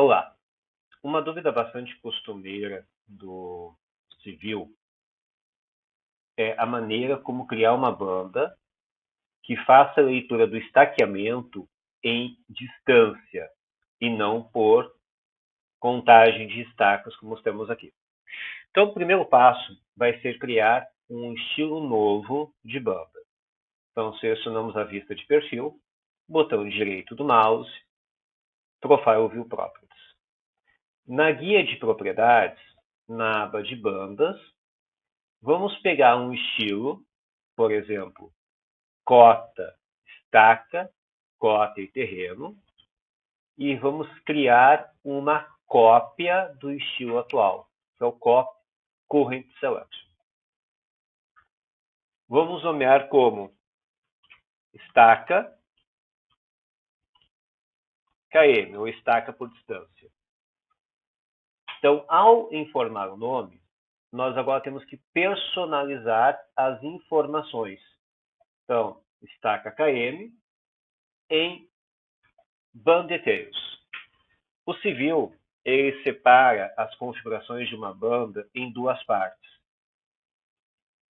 Olá, uma dúvida bastante costumeira do civil é a maneira como criar uma banda que faça a leitura do estaqueamento em distância e não por contagem de estacas, como temos aqui. Então, o primeiro passo vai ser criar um estilo novo de banda. Então, selecionamos a vista de perfil, botão direito do mouse, Profile View Properties. Na guia de propriedades, na aba de bandas, vamos pegar um estilo, por exemplo, cota, estaca, cota e terreno, e vamos criar uma cópia do estilo atual, que é o Copy Current Selection. Vamos nomear como estaca KM, ou estaca por distância. Então, ao informar o nome, nós agora temos que personalizar as informações. Então, estaca KM em Band Details. O civil, ele separa as configurações de uma banda em duas partes.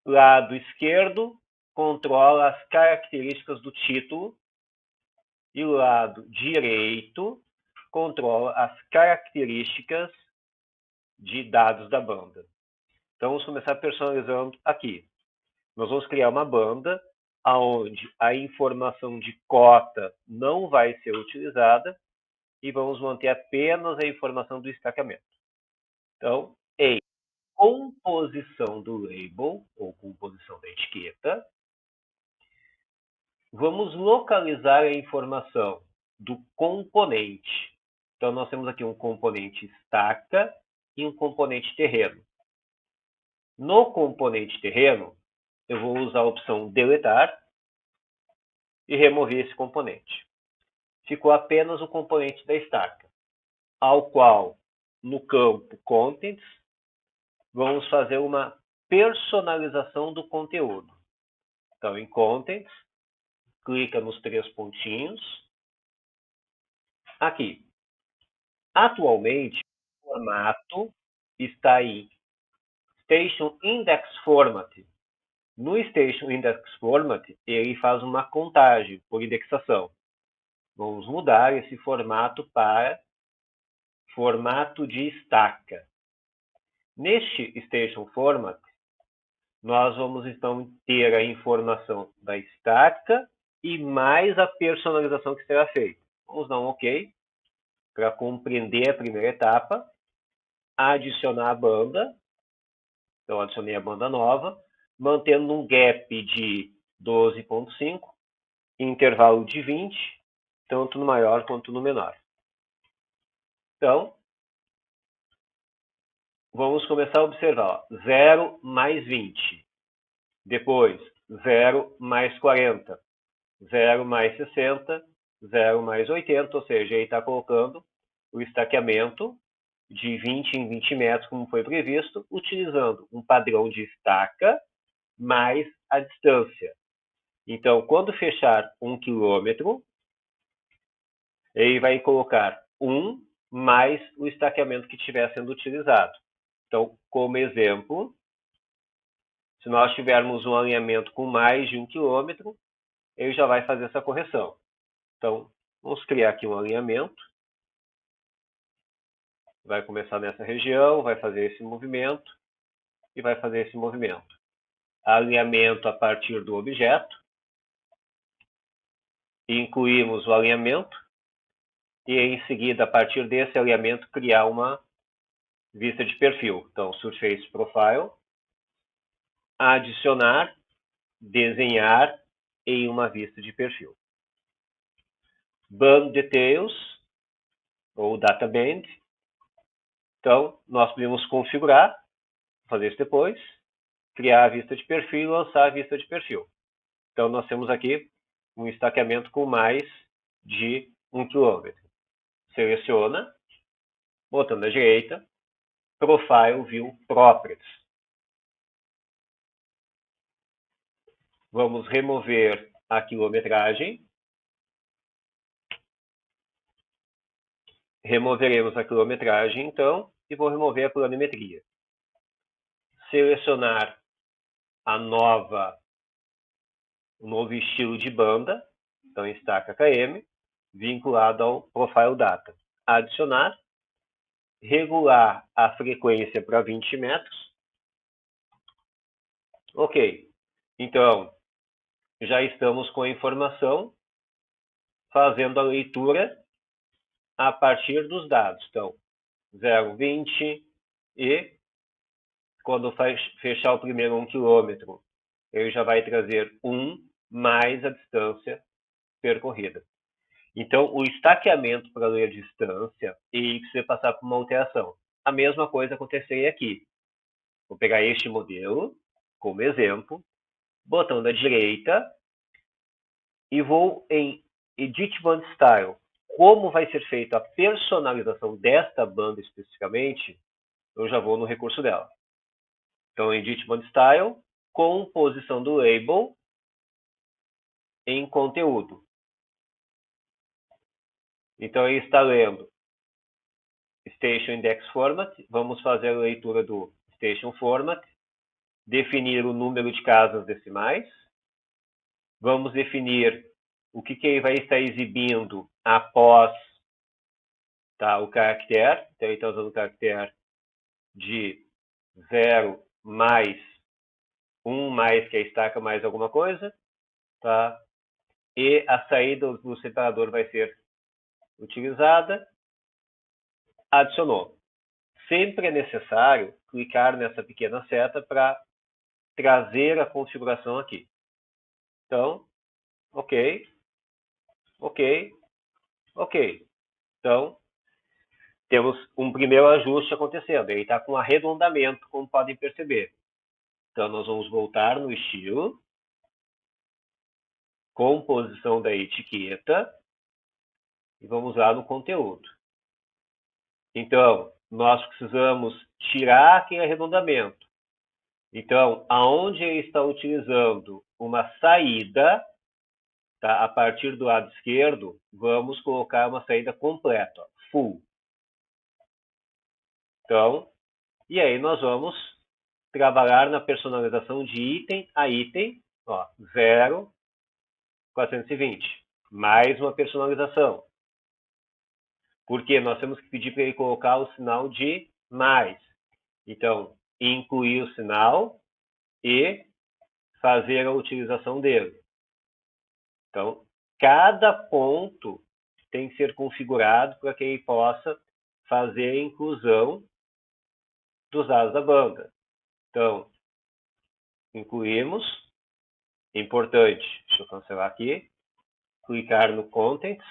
Lado esquerdo controla as características do título e o lado direito controla as características de dados da banda. Então, vamos começar personalizando aqui. Nós vamos criar uma banda onde a informação de cota não vai ser utilizada e vamos manter apenas a informação do estaqueamento. Então, em composição do label, ou composição da etiqueta, vamos localizar a informação do componente. Então, nós temos aqui um componente estaca e um componente terreno. No componente terreno, eu vou usar a opção deletar e remover esse componente. Ficou apenas o componente da estaca, ao qual, no campo Contents, vamos fazer uma personalização do conteúdo. Então, em Contents, clica nos três pontinhos. Aqui. Atualmente, o formato está em Station Index Format. No Station Index Format, ele faz uma contagem por indexação. Vamos mudar esse formato para formato de estaca. Neste Station Format, nós vamos então ter a informação da estaca e mais a personalização que será feita. Vamos dar um OK para compreender a primeira etapa, adicionar a banda. Então, adicionei a banda nova, mantendo um gap de 12,5, intervalo de 20, tanto no maior quanto no menor. Então, vamos começar a observar. 0 mais 20. Depois, 0 mais 40. 0 mais 60. 0 mais 80. Ou seja, ele está colocando o estaqueamento de 20 em 20 metros, como foi previsto, utilizando um padrão de estaca mais a distância. Então, quando fechar 1 quilômetro, ele vai colocar 1 mais o estaqueamento que estiver sendo utilizado. Então, como exemplo, se nós tivermos um alinhamento com mais de 1 quilômetro, ele já vai fazer essa correção. Então, vamos criar aqui um alinhamento. Vai começar nessa região, vai fazer esse movimento e vai fazer esse movimento. Alinhamento a partir do objeto. Incluímos o alinhamento e, em seguida, a partir desse alinhamento, criar uma vista de perfil. Então, Surface Profile, adicionar, desenhar em uma vista de perfil. Band Details, ou Data Band. Então, nós podemos configurar, fazer isso depois, criar a vista de perfil e lançar a vista de perfil. Então, nós temos aqui um estaqueamento com mais de 1 km. Seleciona, botão à direita, Profile View Properties. Vamos remover a quilometragem. Removeremos a quilometragem, então, e vou remover a planimetria. Selecionar o novo estilo de banda, então Stack KM, vinculado ao Profile Data. Adicionar, regular a frequência para 20 metros. Ok, então já estamos com a informação, fazendo a leitura a partir dos dados. Então, 0,20 e quando fechar o primeiro 1 km, ele já vai trazer 1 mais a distância percorrida. Então, o estaqueamento para ler a distância, ele precisa passar por uma alteração. A mesma coisa aconteceria aqui. Vou pegar este modelo como exemplo, botão da direita, e vou em Edit Band Style. Como vai ser feita a personalização desta banda especificamente, eu já vou no recurso dela. Então, Edit Band Style, composição do label em conteúdo. Então, ele está lendo Station Index Format. Vamos fazer a leitura do Station Format. Definir o número de casas decimais. Vamos definir o que ele vai estar exibindo após o caractere. Então, ele está usando o caractere de 0 mais 1 mais, que é estaca mais alguma coisa. Tá? E a saída do separador vai ser utilizada. Adicionou. Sempre é necessário clicar nessa pequena seta para trazer a configuração aqui. Então, ok, ok, ok. Então, temos um primeiro ajuste acontecendo. Ele está com arredondamento, como podem perceber. Então, nós vamos voltar no estilo, composição da etiqueta, e vamos lá no conteúdo. Então, nós precisamos tirar aquele arredondamento. Então, aonde ele está utilizando uma saída, a partir do lado esquerdo, vamos colocar uma saída completa, full. Então, e aí nós vamos trabalhar na personalização de item a item, 0,420. Mais uma personalização. Porque nós temos que pedir para ele colocar o sinal de mais. Então, incluir o sinal e fazer a utilização dele. Então, cada ponto tem que ser configurado para que ele possa fazer a inclusão dos dados da banda. Então, incluímos. Importante, deixa eu cancelar aqui. Clicar no Contents.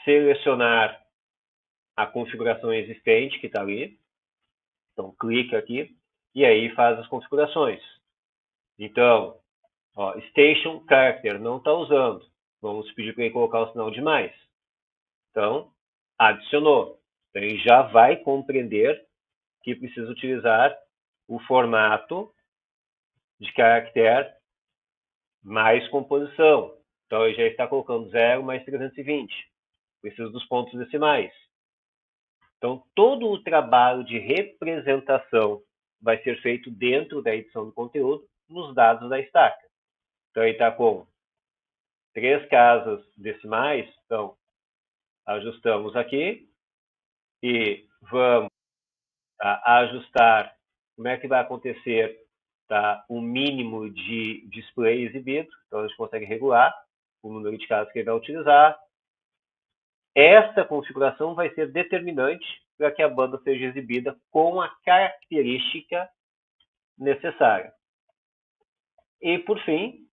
Selecionar a configuração existente que está ali. Então, clica aqui e aí faz as configurações. Então, Station Character não está usando. Vamos pedir para ele colocar o sinal de mais. Então, adicionou. Então, ele já vai compreender que precisa utilizar o formato de caractere mais composição. Então, ele já está colocando 0 mais 320. Precisa dos pontos decimais. Então, todo o trabalho de representação vai ser feito dentro da edição do conteúdo nos dados da estaca. Então, ele está com 3 casas decimais. Então, ajustamos aqui e vamos ajustar como é que vai acontecer o mínimo de display exibido. Então, a gente consegue regular o número de casas que ele vai utilizar. Esta configuração vai ser determinante para que a banda seja exibida com a característica necessária. E, por fim,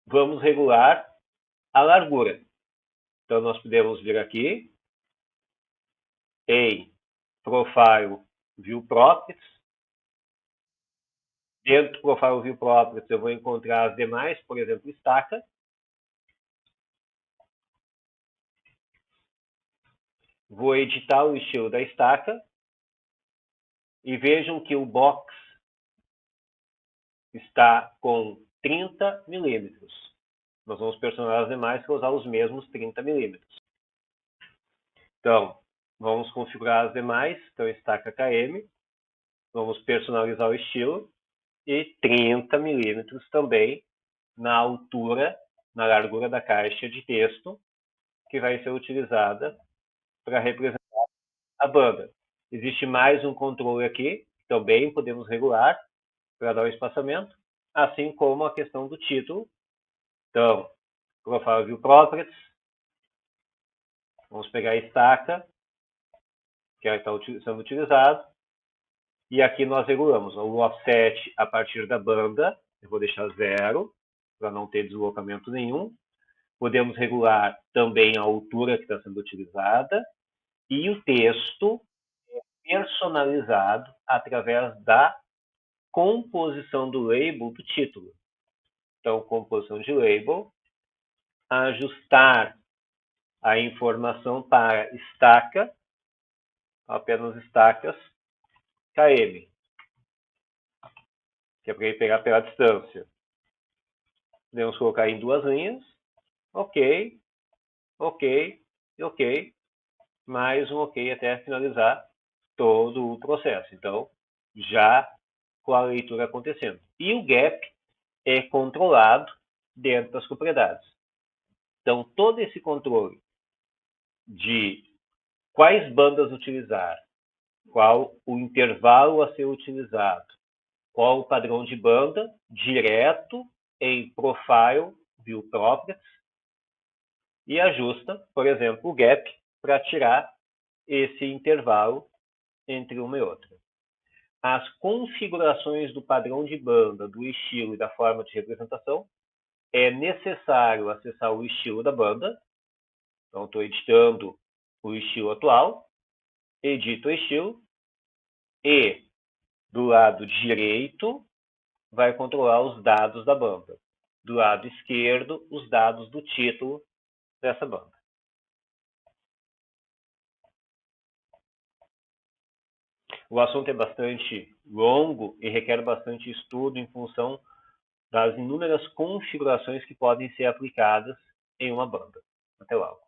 vamos regular a largura. Então, nós podemos vir aqui em Profile View Properties. Dentro do Profile View Properties, eu vou encontrar as demais, por exemplo, estaca. Vou editar o estilo da estaca. E vejam que o box está com 30 milímetros. Nós vamos personalizar as demais para usar os mesmos 30 milímetros. Então, vamos configurar as demais. Então, estaca KM. Vamos personalizar o estilo. E 30 milímetros também na altura, na largura da caixa de texto, que vai ser utilizada para representar a banda. Existe mais um controle aqui, que também podemos regular para dar o espaçamento, assim como a questão do título. Então, Profile View Properties, vamos pegar a estaca, que está sendo utilizado, e aqui nós regulamos o offset a partir da banda, eu vou deixar 0, para não ter deslocamento nenhum. Podemos regular também a altura que está sendo utilizada, e o texto é personalizado através da composição do label do título. Então, composição de label, ajustar a informação para estaca, apenas estacas, KM, que é para ele pegar pela distância. Podemos colocar em 2 linhas, ok, ok e ok, mais um ok até finalizar todo o processo. Então, já com a leitura acontecendo. E o gap é controlado dentro das propriedades. Então, todo esse controle de quais bandas utilizar, qual o intervalo a ser utilizado, qual o padrão de banda, direto em Profile View Properties, e ajusta, por exemplo, o gap para tirar esse intervalo entre uma e outra. As configurações do padrão de banda, do estilo e da forma de representação, é necessário acessar o estilo da banda. Então, estou editando o estilo atual, edito o estilo, e do lado direito vai controlar os dados da banda. Do lado esquerdo, os dados do título dessa banda. O assunto é bastante longo e requer bastante estudo em função das inúmeras configurações que podem ser aplicadas em uma banda. Até logo.